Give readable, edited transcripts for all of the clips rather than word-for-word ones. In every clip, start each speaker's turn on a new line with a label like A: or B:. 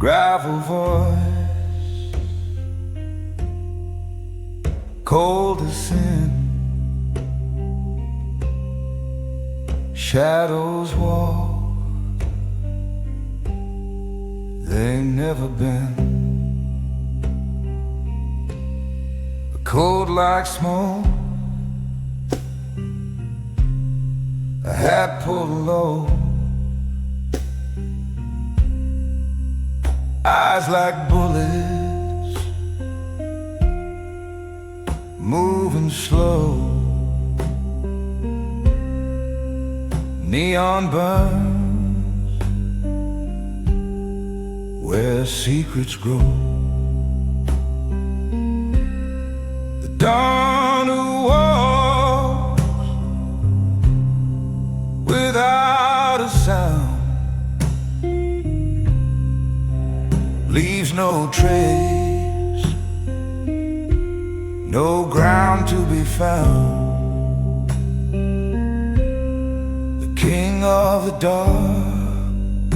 A: gravel voice, cold as sin. Shadows walk, they've never been. A cold like smoke, a hat pulled low, eyes like bullets, moving slow. Neon burns where secrets grow. The dawn who walks without a sound leaves no trace, no ground to be found. King of the dark,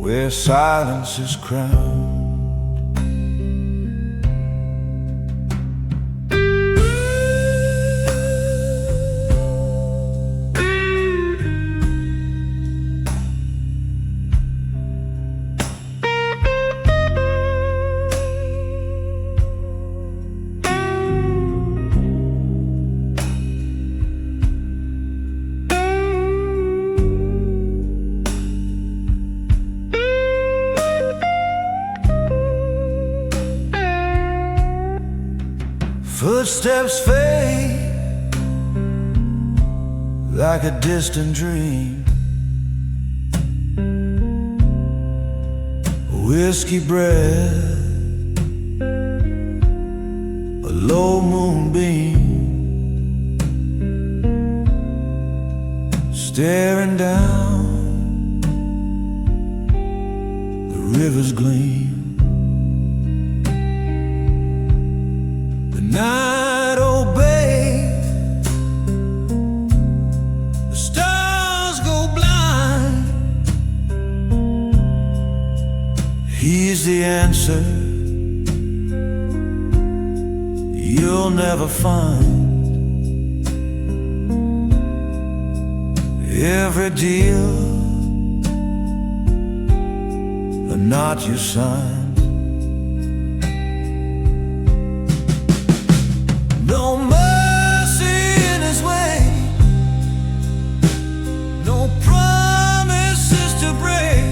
A: where silence is crowned. Footsteps fade like a distant dream. A whiskey breath, a low moonbeam, staring down the river's gleam. The night obeys, the stars go blind. He's the answer you'll never find. Every deal a knot you sign. No mercy in his way, no promises to break.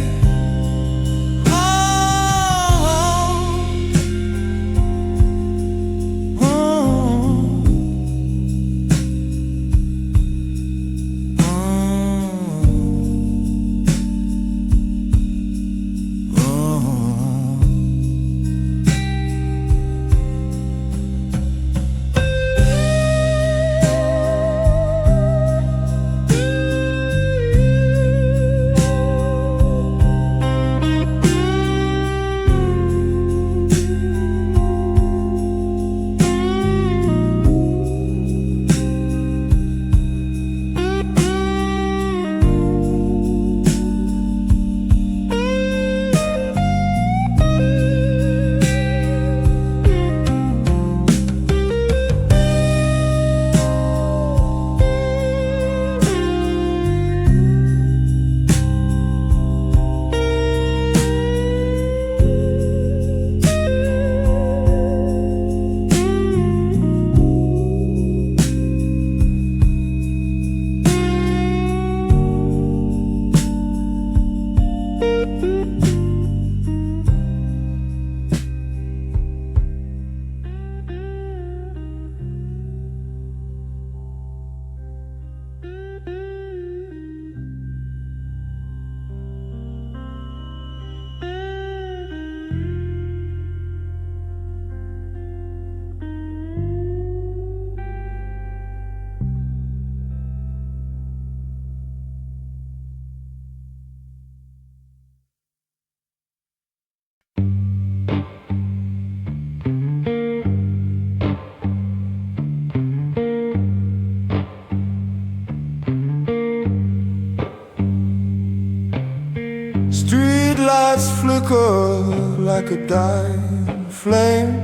A: Street lights flicker like a dying flame.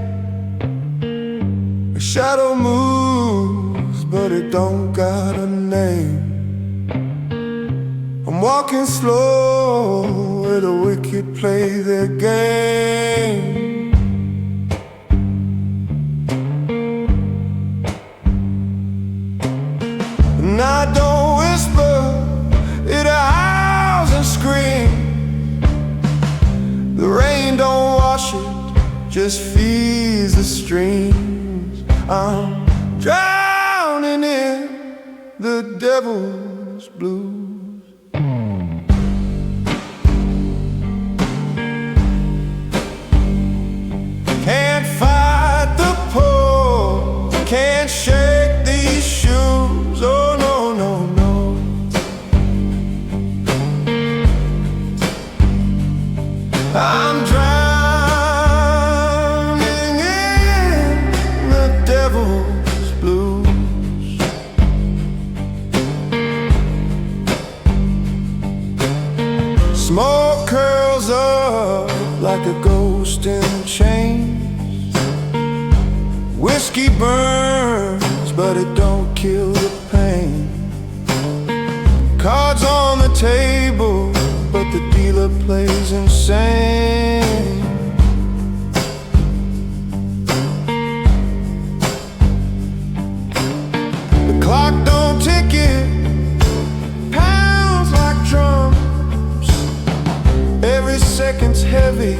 A: A shadow moves, but it don't got a name. I'm walking slow where the wicked play their game. And I don't whisper, it howls and screams. The rain don't wash it, just feeds the streams. I'm drowning in the devil's blues. Can't fight the pull, can't shake these shoes. Oh no, no, no. I'm drowning in the devil's blues. Smoke curls up like a ghost in chains. Whiskey burns, but it don't kill the pain. Cards on the table, but the dealer plays insane. The clock don't tick it, pounds like drums. Every second's heavy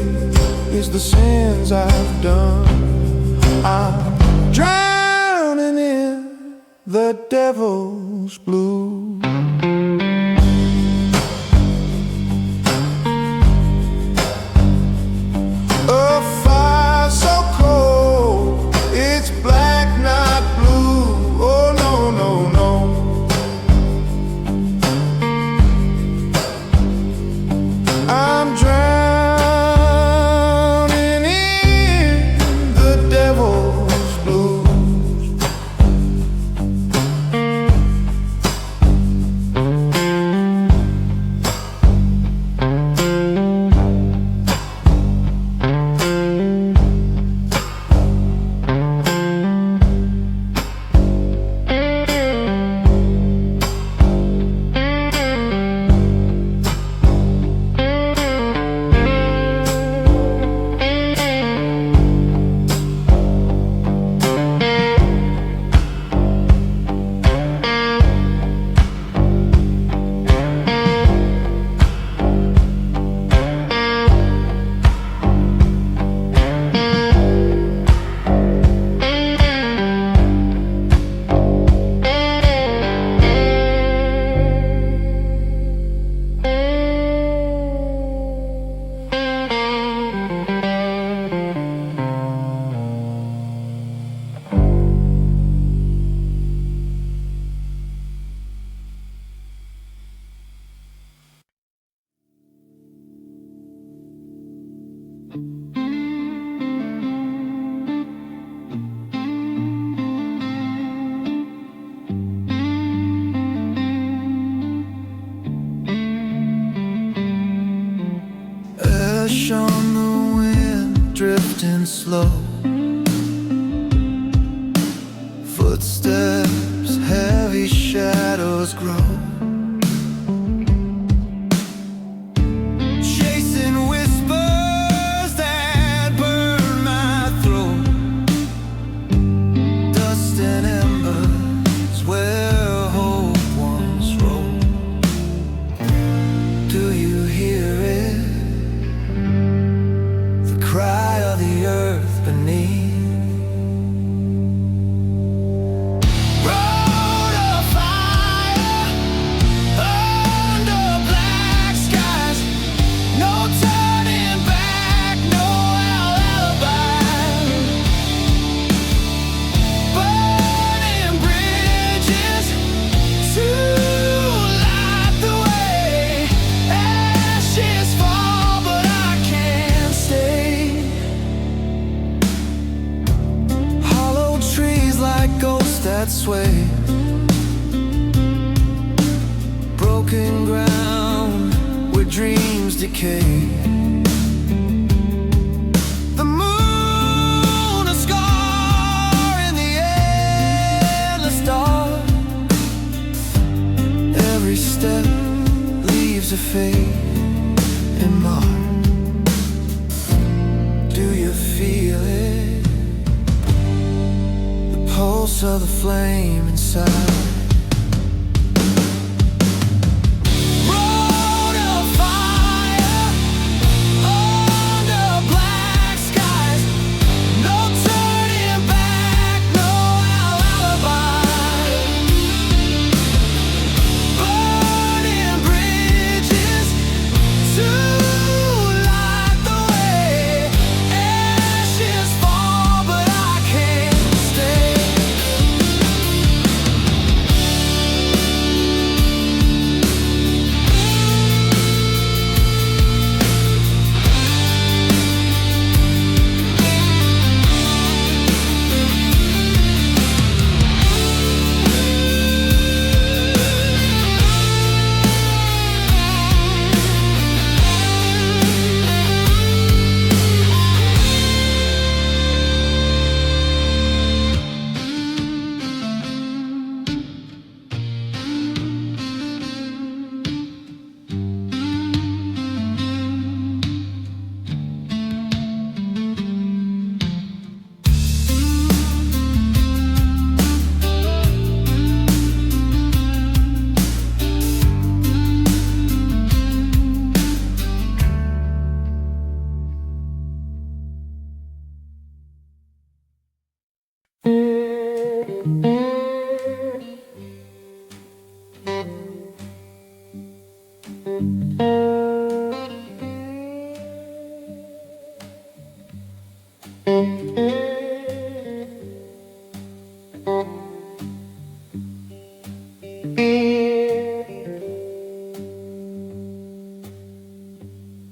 A: is the sins I've done. I'm drowning in the devil's blues. A fire so cold, it's black, not blue. Oh no, no, no. I'm drowning in the devil's blues. Ash on the wind, drifting slow. Footsteps, heavy shadows grow. Chasing whispers that burn my throat. Dust and embers where hope once rolled. Do you hear it? Cry of the earth beneath. Road of fire under black skies. No turning back, no alibi. Burning bridges to light the way. Ashes fall, but I can't stay. That sway, broken ground, we're dreaming. dreams decay. The moon, a scar in the endless dark. Every step leaves a fade in mark. Do you feel it? The pulse of the flame inside.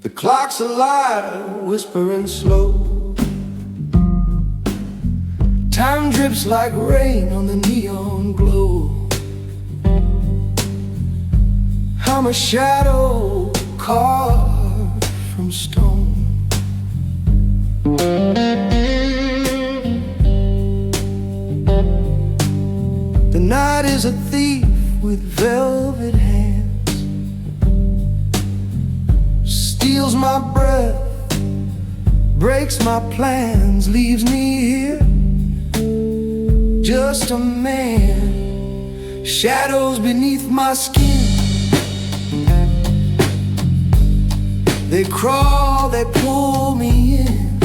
A: The clock's alive, whispering slow. Time drips like rain on the neon glow. I'm a shadow carved from stone. The night is a thief with velvet hands, steals my breath, breaks my plans, leaves me here, just a man. Shadows beneath my skin, they crawl, they pull me in.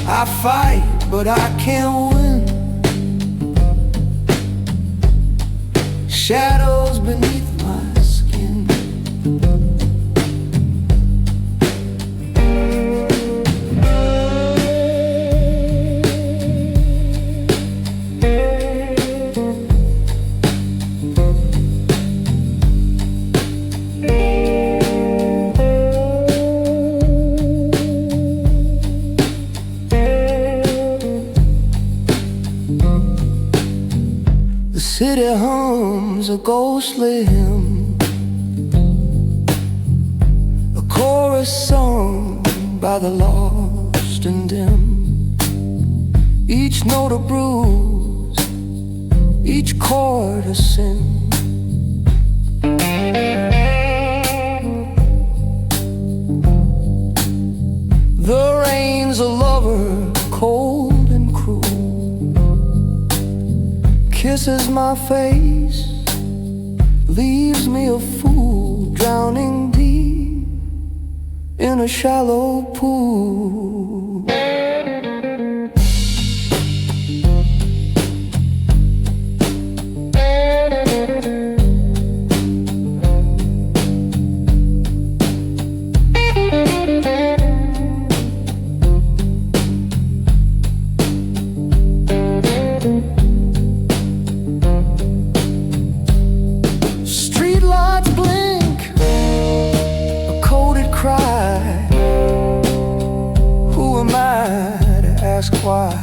A: I fight, but I can't win. Shadows beneath my skin. The city hums a ghostly hymn, a chorus sung by the lost and dim. Each note a bruise, each chord a sin. The rain's a lover, cold and cruel, kisses my face, leaves me a fool, drowning deep in a shallow pool. Why?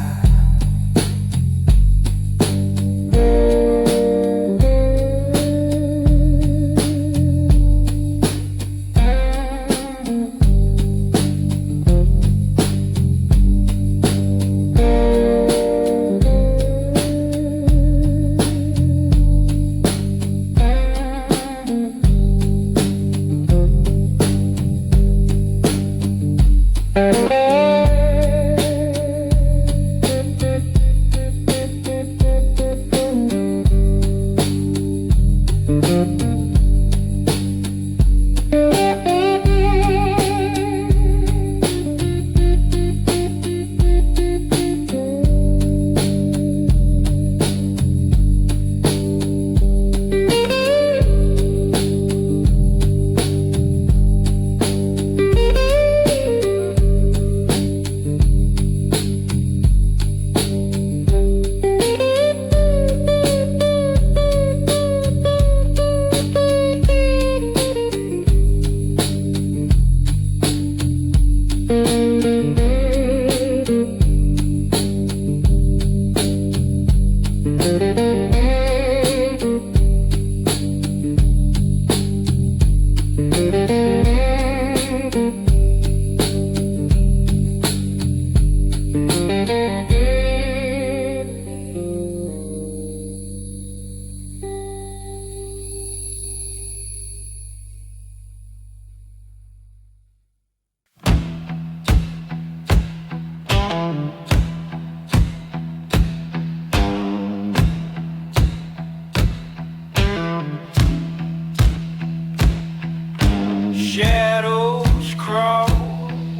A: Shadows crawl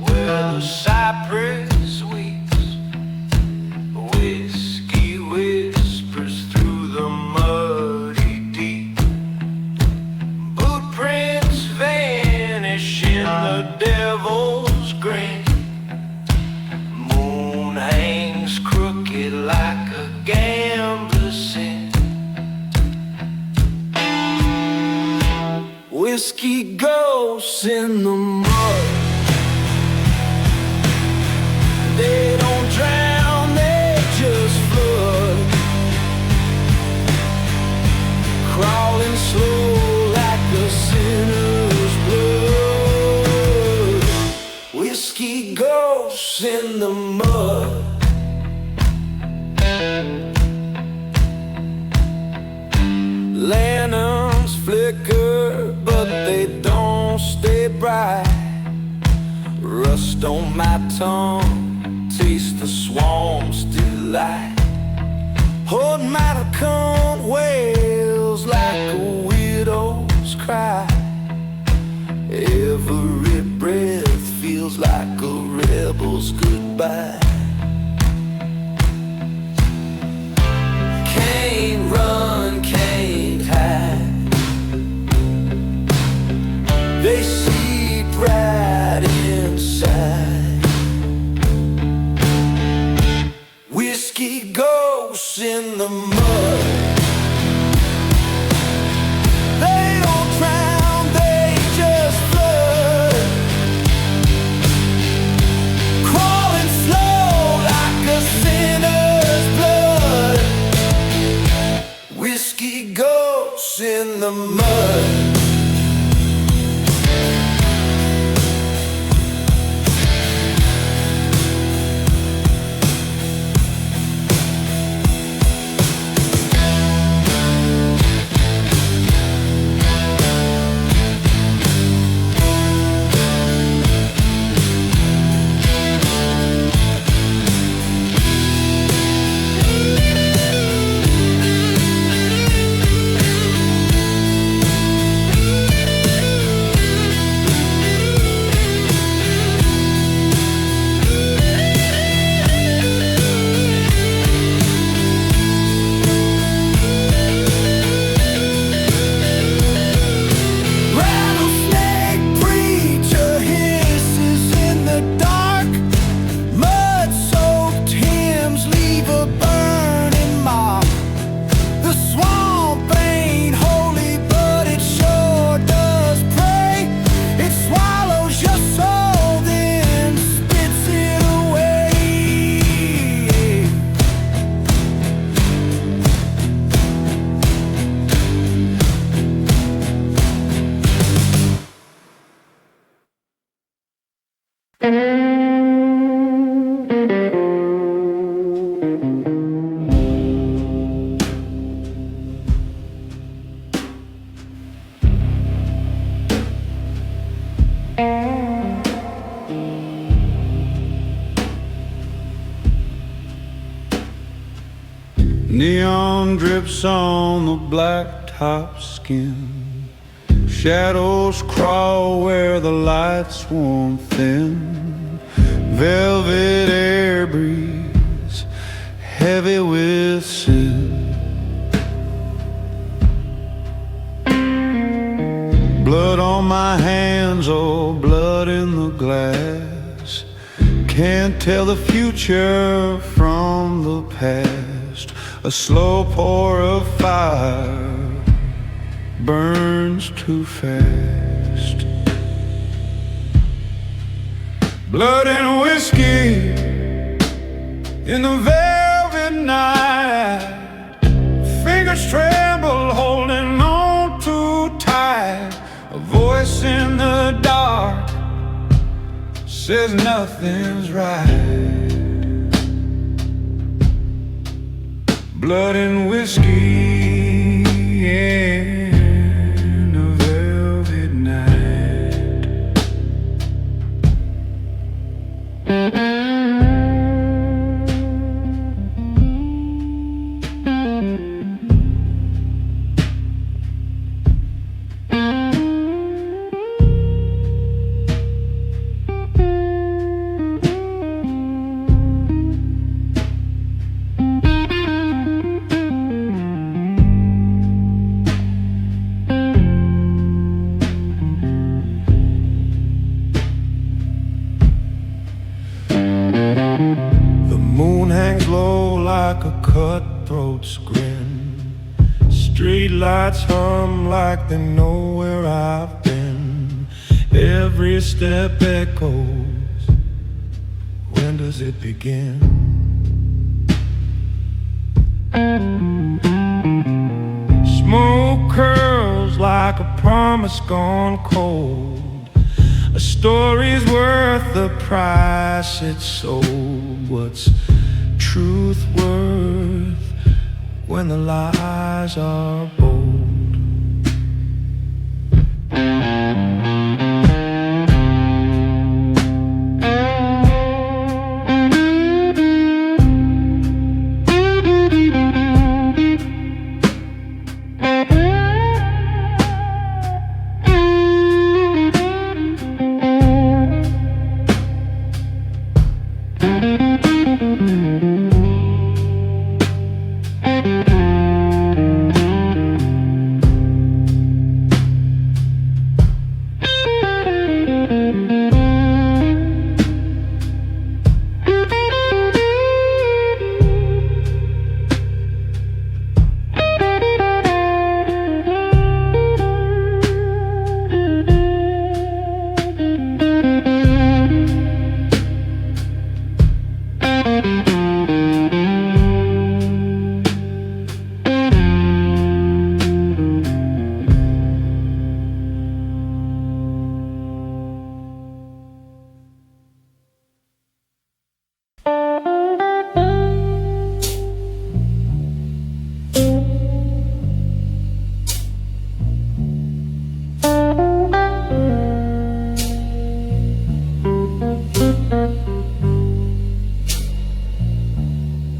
A: where the cypress weeps. Whiskey whispers through the muddy deep. Footprints vanish in the devil's grin. Moon hangs crooked like a gambler's sin. Whiskey ghosts in the mud. They don't drown, they just flood. Crawling slow like a sinner's blood. Whiskey ghosts in the mud. Lanterns flicker, but they don't stay bright. Rust on my tongue, taste the swamp's delight. Hold my tongue wails like a widow's cry. Every breath feels like a rebel's goodbye. Can't run, can't hide. They seep right inside. Whiskey ghosts in the mud. They don't drown, they just flood. Crawling slow like a sinner's blood. Whiskey ghosts in the mud.
B: Neon drips on the blacktop skin. Shadows crawl where the lights warm thin. Velvet air breeze, heavy with sin. Blood on my hands, oh, blood in the glass. Can't tell the future from the past. A slow pour of fire burns too fast.
A: Blood and whiskey in the velvet night. Fingers tremble holding on too tight. A voice
B: voice in the dark says nothing's right. Blood and whiskey in a velvet night.
A: The moon hangs low like a cutthroat's grin. Street lights hum like they know where I've been. Every step echoes. When does it begin? Smoke curls like a promise gone cold. A story's worth the price it's sold. What's truth worth when the lies are bold?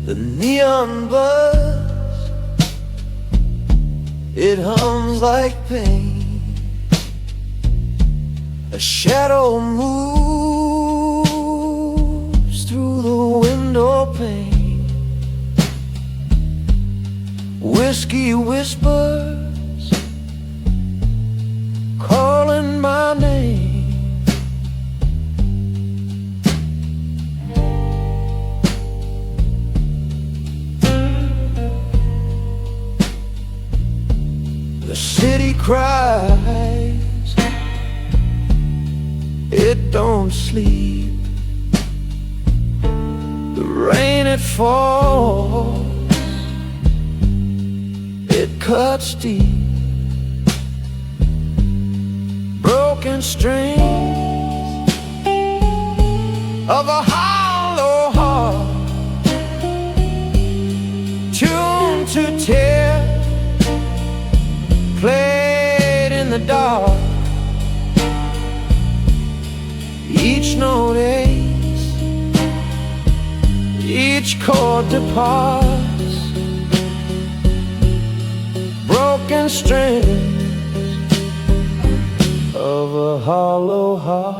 C: The neon buzz, it hums like pain. A shadow moves through the window pane. Whiskey whispers, calling my name. The city cries, it don't sleep. The rain it falls, it cuts deep. Broken strings of a hollow heart, tuned to tear, played in the dark. Each note aches, each chord departs. Broken strings of a hollow heart.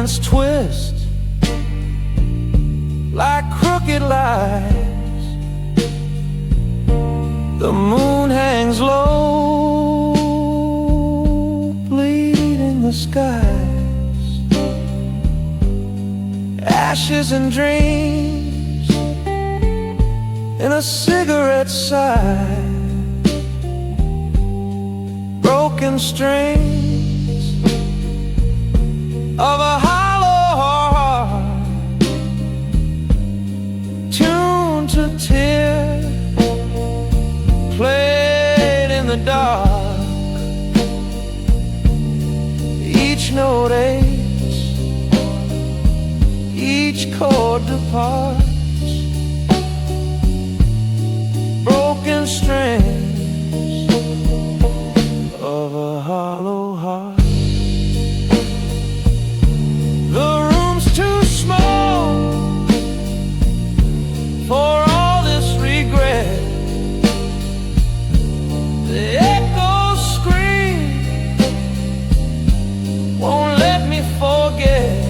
C: hands twist like crooked lies. The moon hangs low, bleeding the skies. Ashes and dreams in a cigarette side. Broken strings of a hollow heart, tuned to tear, played in the dark. Each note aches, each chord departs. Broken strings of a hollow heart. The room's too small for all this regret. The echoes scream, won't let me forget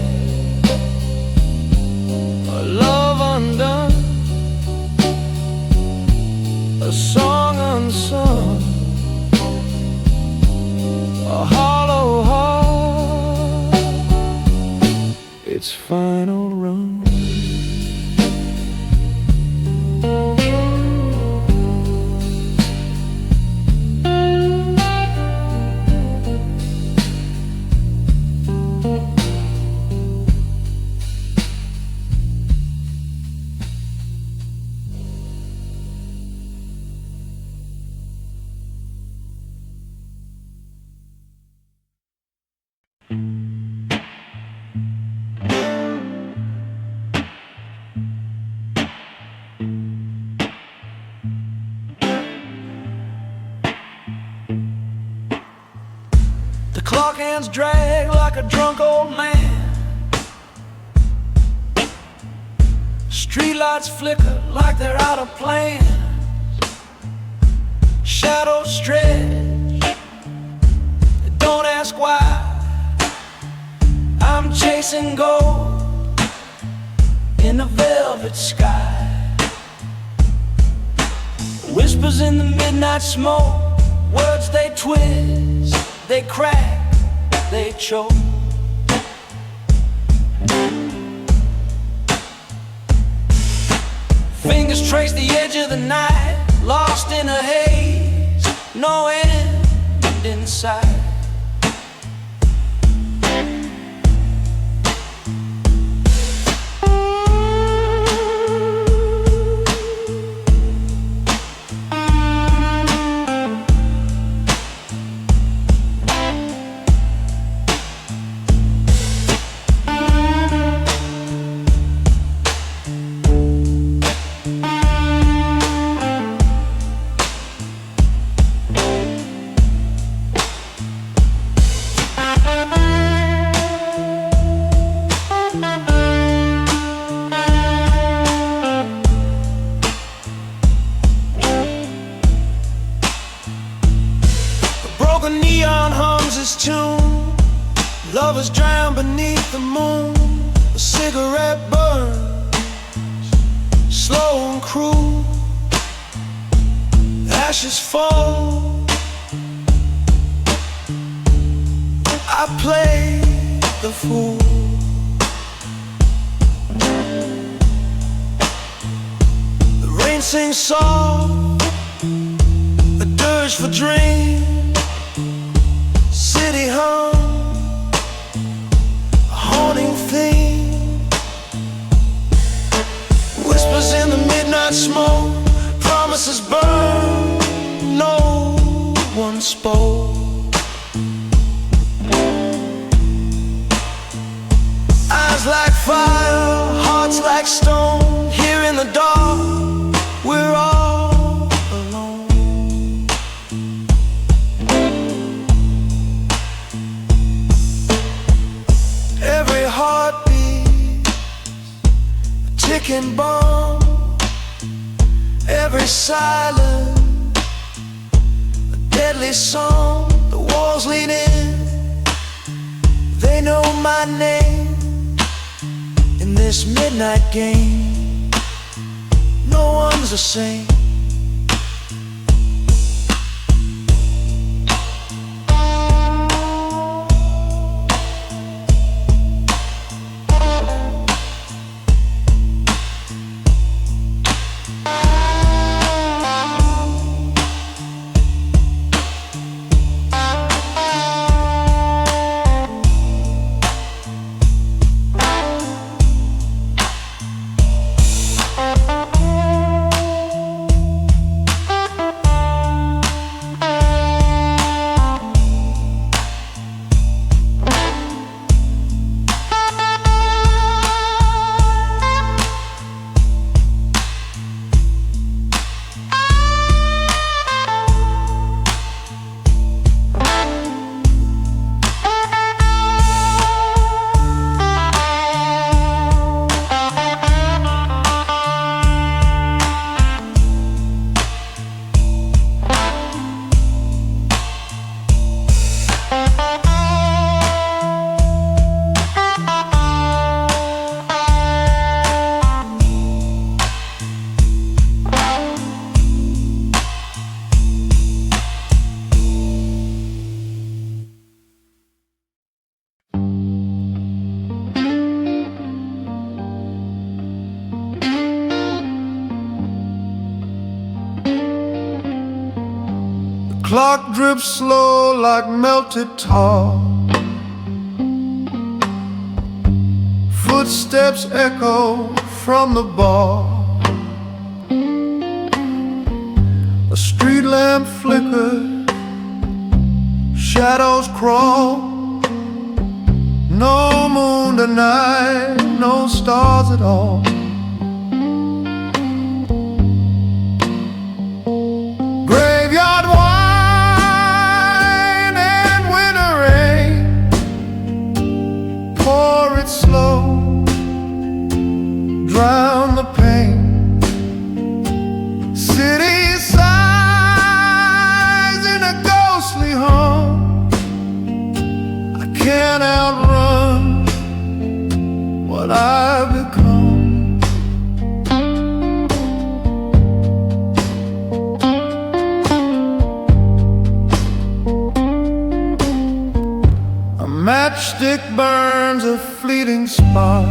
C: a love undone, a song unsung, a hollow heart, its final run. The clock hands drag like a drunk old man. Streetlights flicker like they're out of plan. Shadows stretch, don't ask why. I'm chasing gold in the velvet sky. Whispers in the midnight smoke, words they twist, they crack, they choke. Fingers trace the edge of the night, lost in a haze, no end in sight. Broken neon hums its tune. Lovers drown beneath the moon. A cigarette burns, slow and cruel. Ashes fall. I play the fool. The rain sings soft, a dirge for dreams. City hum, a haunting theme. Whispers in the midnight smoke, promises burn, no one spoke. Eyes like fire, hearts like stone. Here in the dark, we're all alone. Every heartbeat, a ticking bomb. Every silence, a deadly song. The walls lean in, they know my name. in this midnight game. No one's the same.
A: Clock drips slow like melted tar. Footsteps echo from the bar. A street lamp flickers, shadows crawl. No moon tonight, no stars at all. Graveyard wine and winter rain. Pour it slow, drown the pain. City sighs in a ghostly hum. I can't outrun what I've become. A matchstick burns a fleeting spark.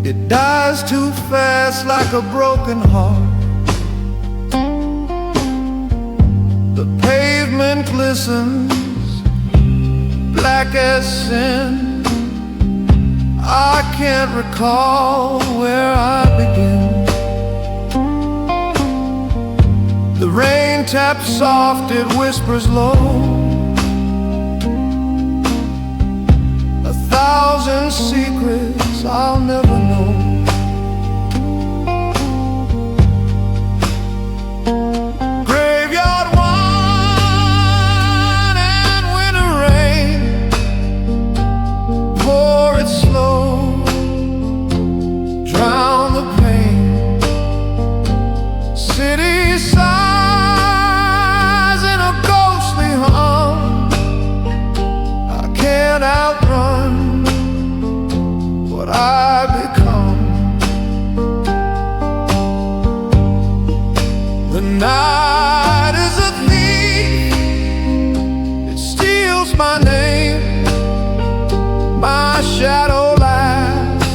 A: It dies too fast like a broken heart. The pavement glistens, black as sin. I can't recall where I begin. The rain taps soft, it whispers low. 1,000 secrets I'll never know. Graveyard wine and winter rain. Pour it slow, drown the pain. City sighs in a ghostly hum. I can't outrun what I become. The night is a thief, it steals my name. My shadow laughs,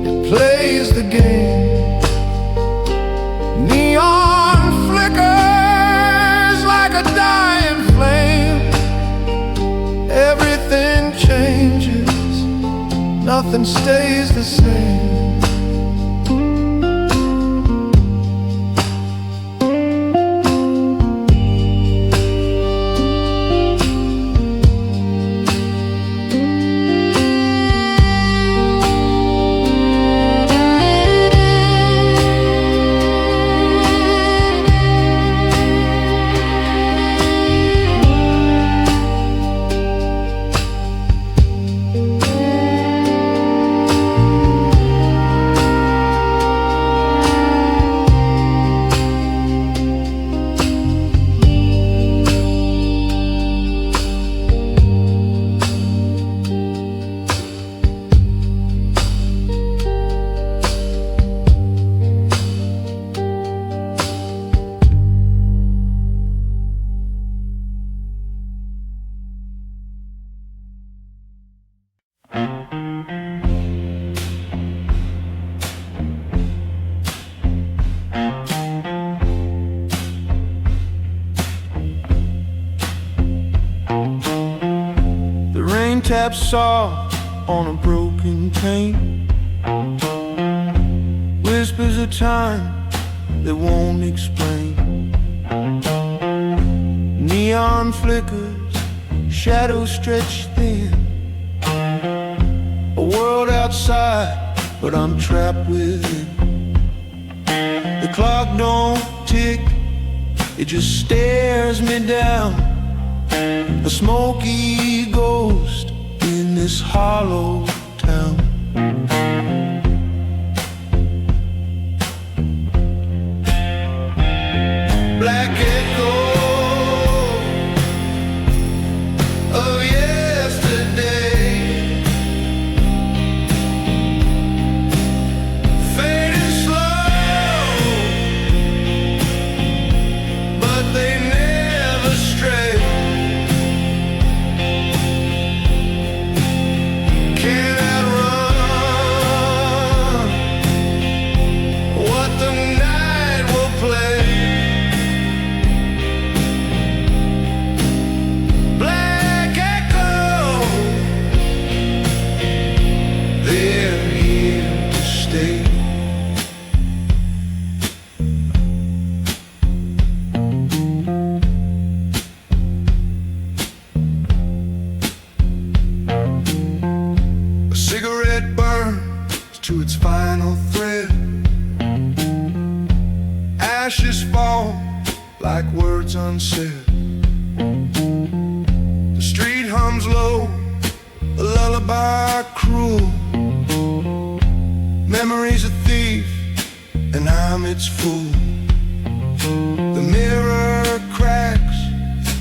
A: it plays the game. Neon flickers like a dying flame. Everything changes, nothing stays the same. Wind taps soft on a broken pane, whispers of time that won't explain. Neon flickers, shadows stretch thin. A world outside, but I'm trapped within. The clock don't tick, it just stares me down. A smoky ghost in this hollow town. Black echo of yesterday, fading slow, but they never stray. Cannot run what the night will play. Black echo, they're here to stay. A cigarette burns to its final thread. Ashes fall like words unsaid. The street hums low, a lullaby cruel. Memory's a thief, and I'm its fool. The mirror cracks,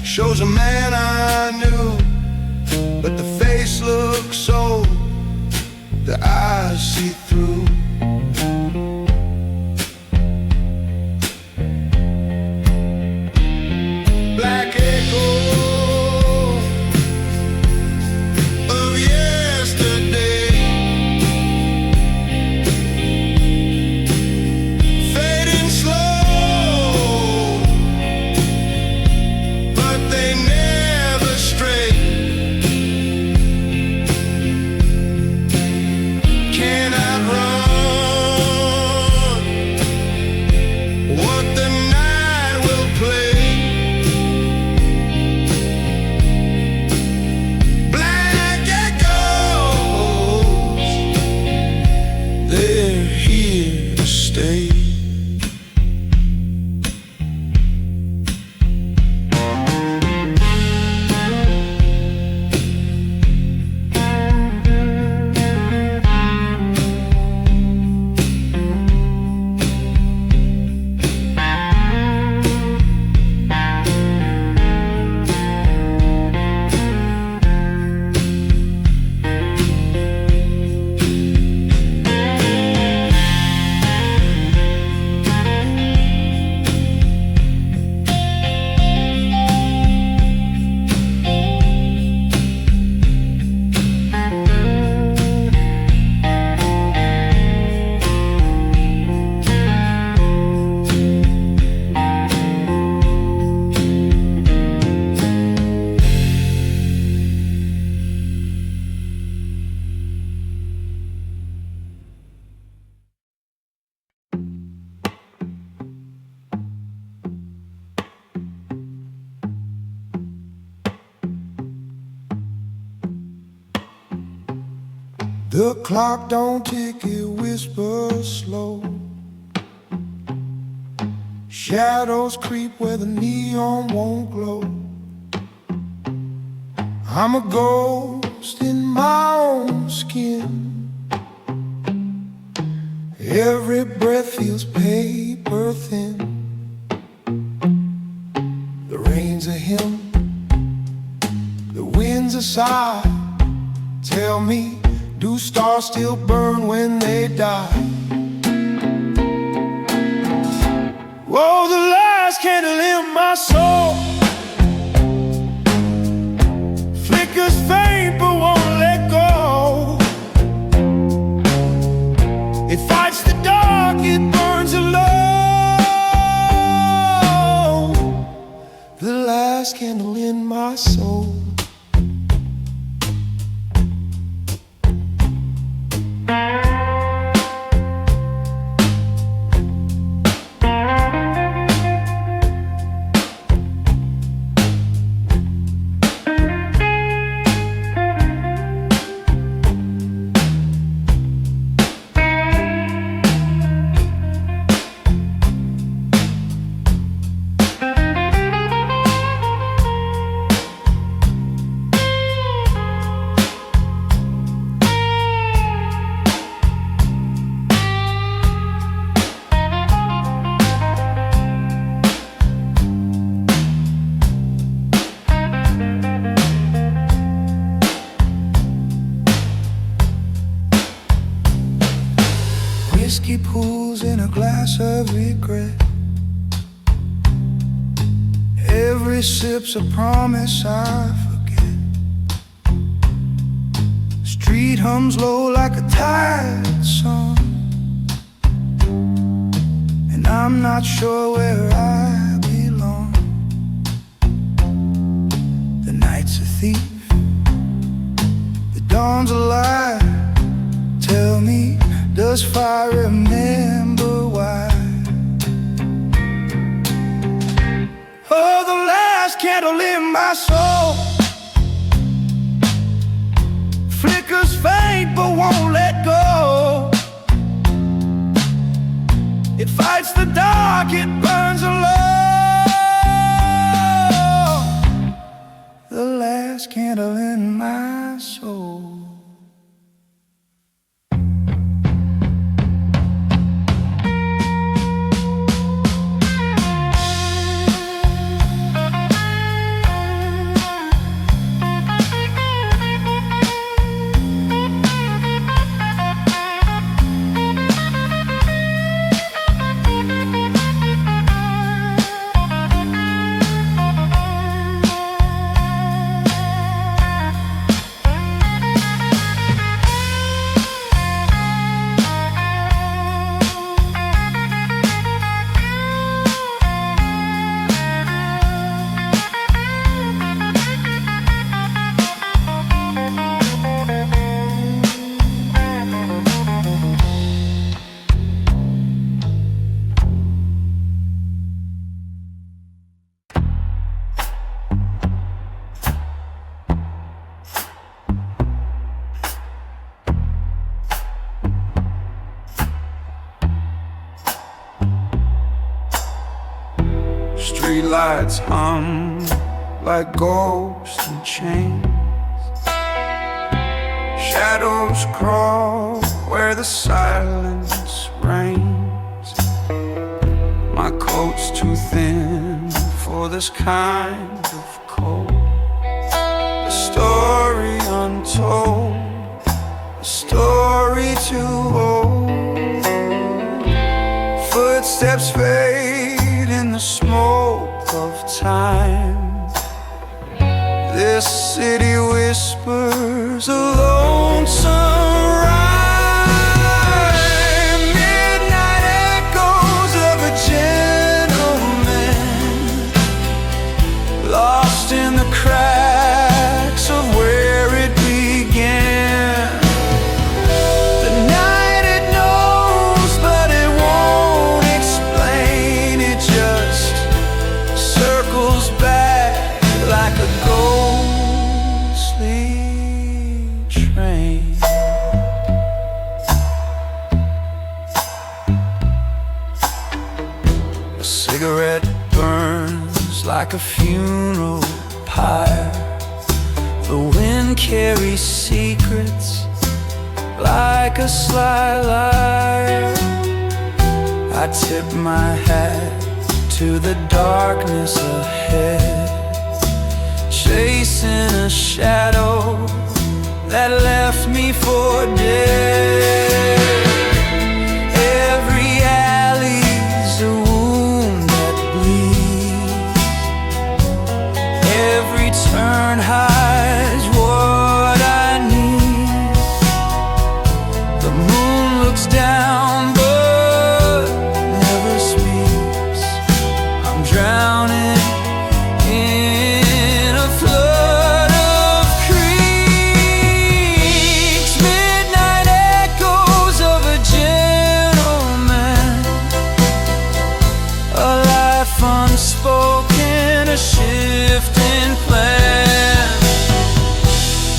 A: shows a man I knew, but the face looks old, the eyes see through. Black echo of yesterday, fading slow, but they never stray. Cannot run what the night will play. Black echoes, they're here to stay. The clock don't tick, it whispers slow. Shadows creep where the neon won't glow. I'm a ghost in my own skin. Every breath feels paper thin. The rain's a hymn, the wind's a sigh. Tell me, do stars still burn when they die? Whoa, the last candle in my soul flickers faint but won't let go. It fights the dark, it burns alone. The last candle in my soul.
C: whiskey pools in a glass of regret. Every sip's a promise I forget. Street hums low like a tired song, and I'm not sure where I belong. The night's a thief, the dawn's a lie. Tell me, does fire remember why? Oh, the last candle in my soul flickers faint but won't let go. It fights the dark, it burns alone. The last candle in my soul.
B: Streetlights hum like ghosts in chains. Shadows crawl where the silence reigns. My coat's too thin for this kind of cold. A story untold, a story too old. Footsteps fade in the smoke of time. This city whispers a lonesome rhyme. Midnight echoes of a gentleman lost in the cracks of where it began. The night it knows but it won't explain. It just circles back like a ghostly train. A cigarette burns like a funeral pyre. The wind carries secrets like a sly liar. I tip my hat to the darkness ahead, chasing a shadow that left me for dead. Every alley's a wound that bleeds. Every turn hides what I need. The moon looks down but never speaks. I'm drowning in a flood of creeks. Midnight echoes of a gentleman, a life unspoken, a shifting plan.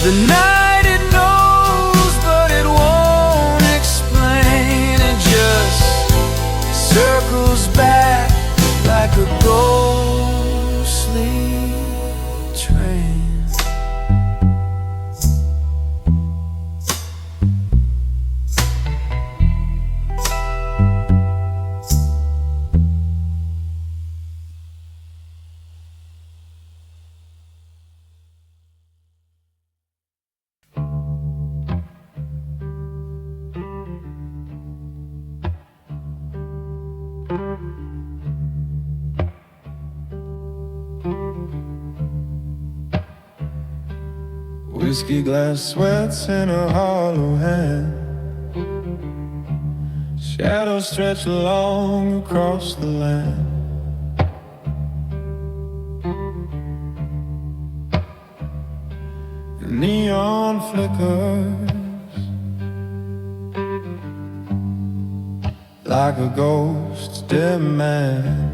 B: The night it knows but it won't explain. It just circles back like a ghostly train.
A: Whiskey glass sweats in a hollow hand. Shadows stretch long across the land. The neon flickers like a ghost's dead man.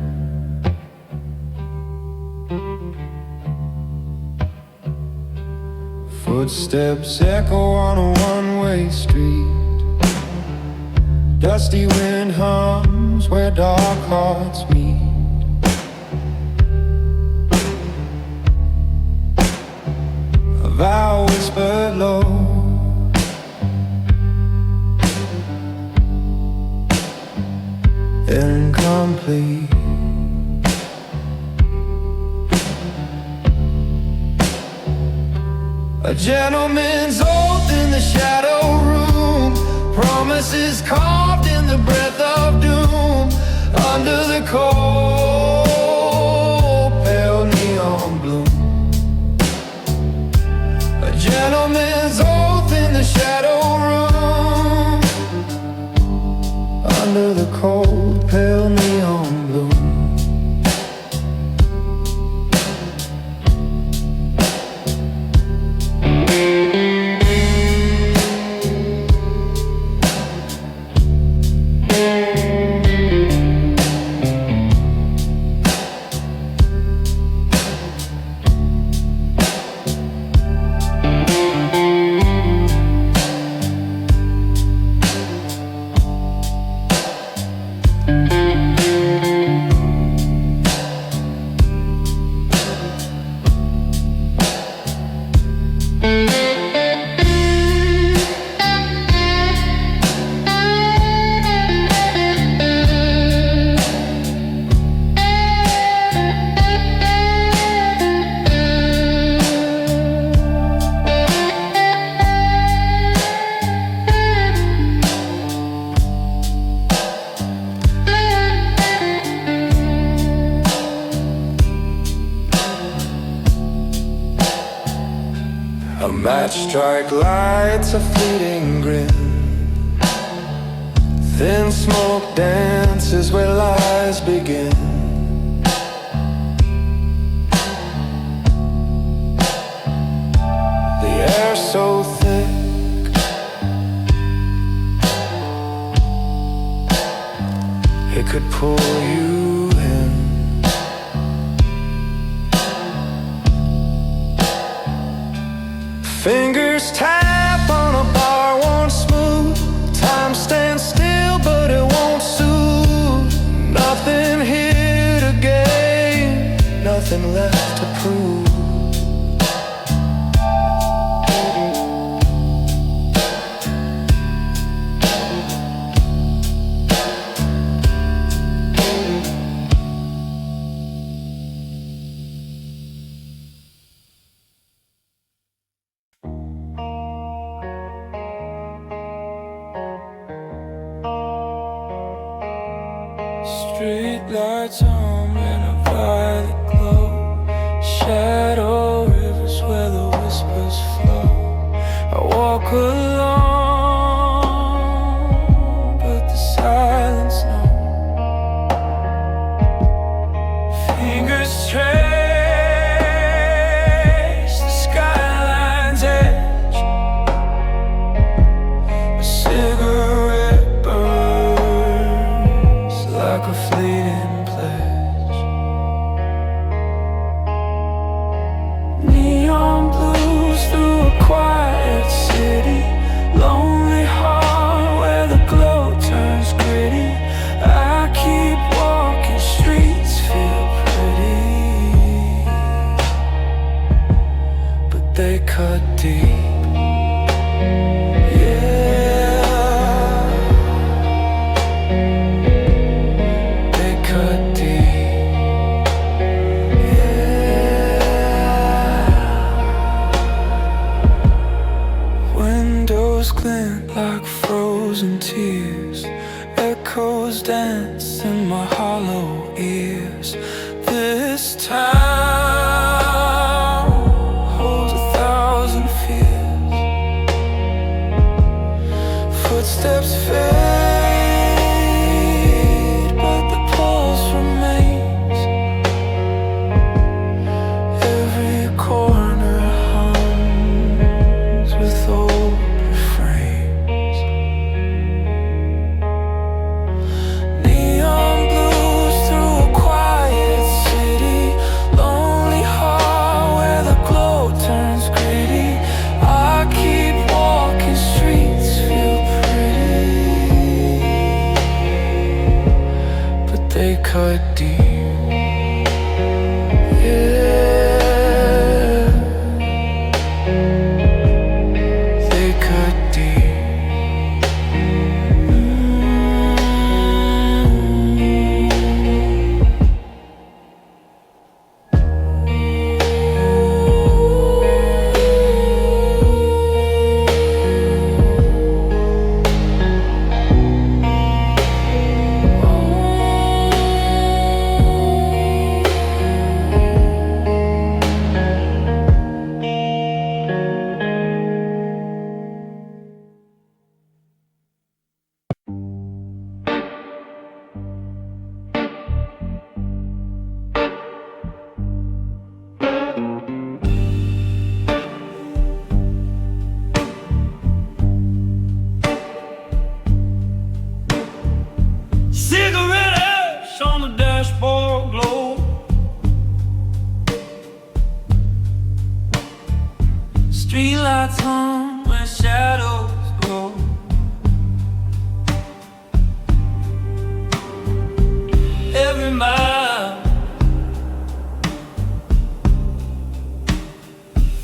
A: Footsteps echo on a one-way street. Dusty wind hums where dark hearts meet. A vow whispered low, incomplete. A gentleman's oath in the shadow room, promises carved in the breath of doom. Under the cold, pale neon bloom. A gentleman's oath in the shadow room, under the cold, pale neon bloom. A match strike lights a fleeting grin. Thin smoke dances where lies begin. The air so thick, it could pull you in. Fingers tap on a bar, won't smooth. Time stands still, but it won't soothe. Nothing here to gain, nothing left to prove.
D: Street lights hum in a violet glow. Shadow rivers where the whispers flow. I walk alone, but the silence knows. Fingers trace the skyline's edge. A cigarette burns like a fleeting pledge. Neon blues through a quiet city. Lonely heart where the glow turns gritty. I keep walking, streets feel pretty, but they cut deep. Glint like frozen tears. Echoes dance in my hollow ears. This town holds 1,000 fears. footsteps fade, but the pulse remains. Every corner hums with old refrains. Neon blues through a quiet city, lonely heart where the glow turns gritty. I keep walking, streets feel pretty, but they cut deep. Yeah, they cut deep.
A: Cigarette ash on the dashboard glow.
C: Streetlights hum where shadows grow. Every mile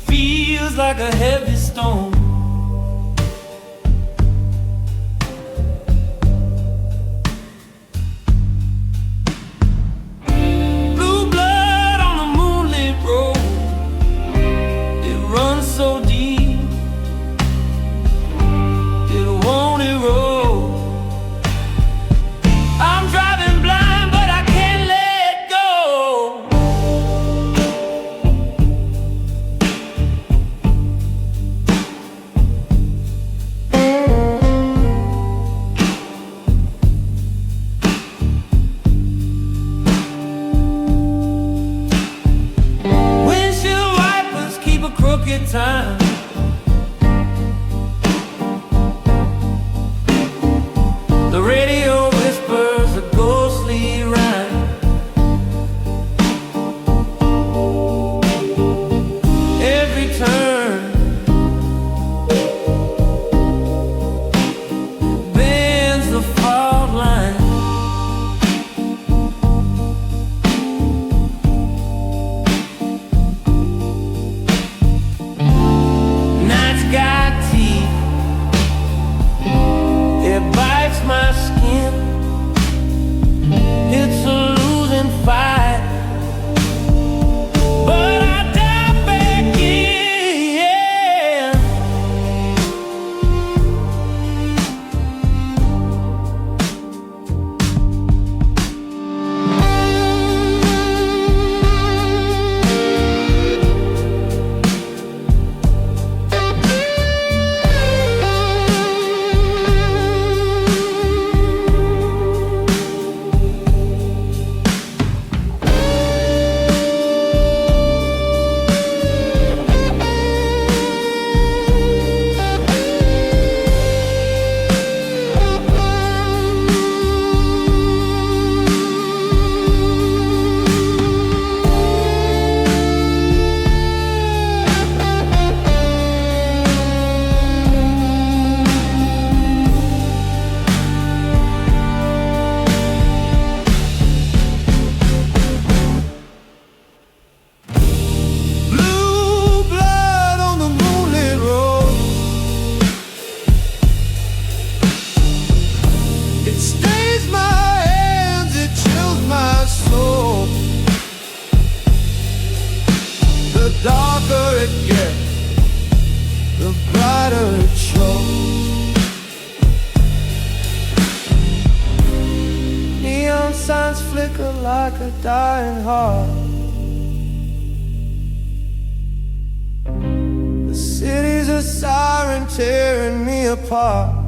C: feels like a heavy stone. Blue blood on the moonlit road. It runs so deep, it won't erode. I'm driving blind, but I can't let go. Windshield wipers keep a crooked time. The radio whispers a ghostly rhyme. Every turn bends the fault line. Night's got teeth, it bites my skin. It's a losing fight, but I dive back in. Blue blood on the moonlit road. It stains my hands, it chills my soul. The darker it gets, the brighter it shows. Neon signs flicker like a dying heart. The city's a siren tearing me apart.